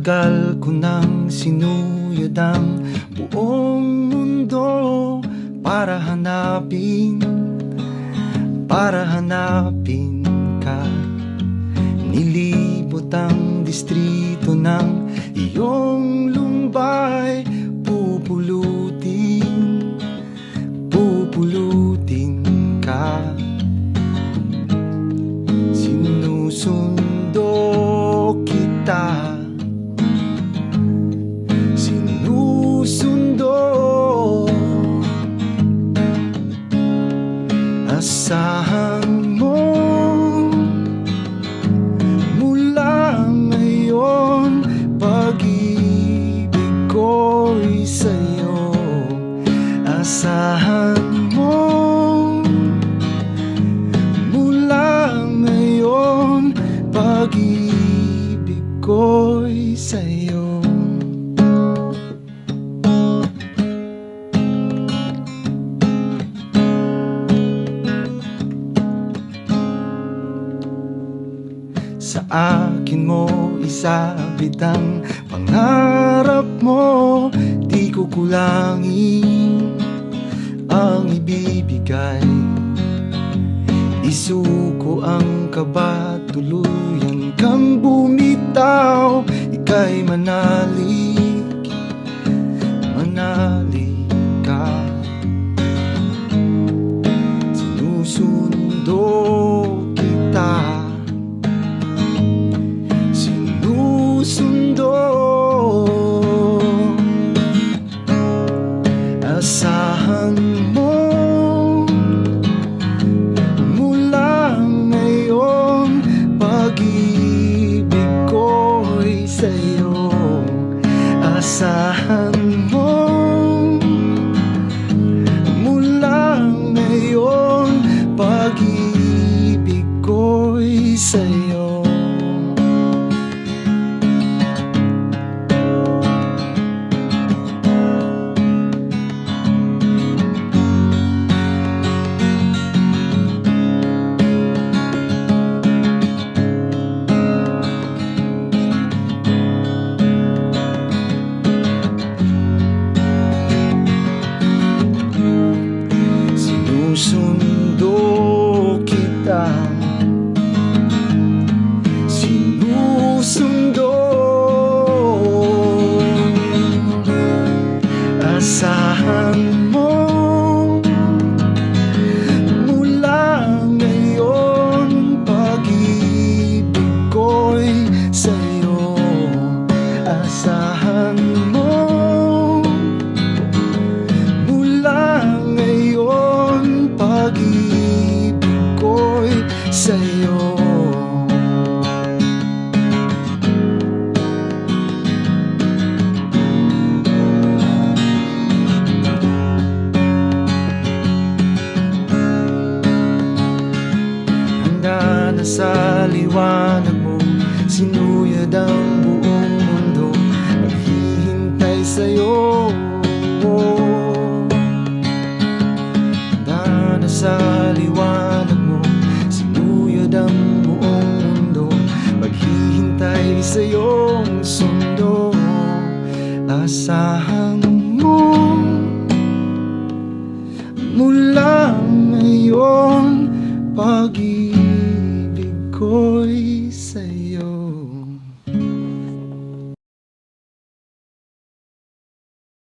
Matagal ko nang sinuyod ang buong mundo para hanapin ka. Nilibot ang distrito ng iyong lumbay. Pupulutin ka. Sinusundo kita. Asahan mo mula ngayon, pag-ibig ko'y sa'yo. Asahan mo mula ngayon, pag-ibig ko'y sa'yo. Sa akin mo isabit ang pangarap mo, di ko kulangin ang ibibigay. Isuko ang kaba, tuluyan kang bumitaw. Ika'y manalig ka. Sinusundo kita. Asahan mo mula ngayon, pag-ibig ko'y sa'yo. Asahan mo mula ngayon, pag-ibig ko'y sa'yo. Sinusundo kita. Sinusundo. Asahan mo mula ngayon, pag-ibig ko'y sa'yo. Asahan mo mula ngayon, pag-ibig ko'y sa'yo. Handa na sa liwanag mo, sinuyod ang buong mundo, naghihintay sa'yo. Sa liwanag mo, sinuyod ang buong mundo, maghihintay sa iyong sundo. Asahan mo mula ngayon, pag-ibig ko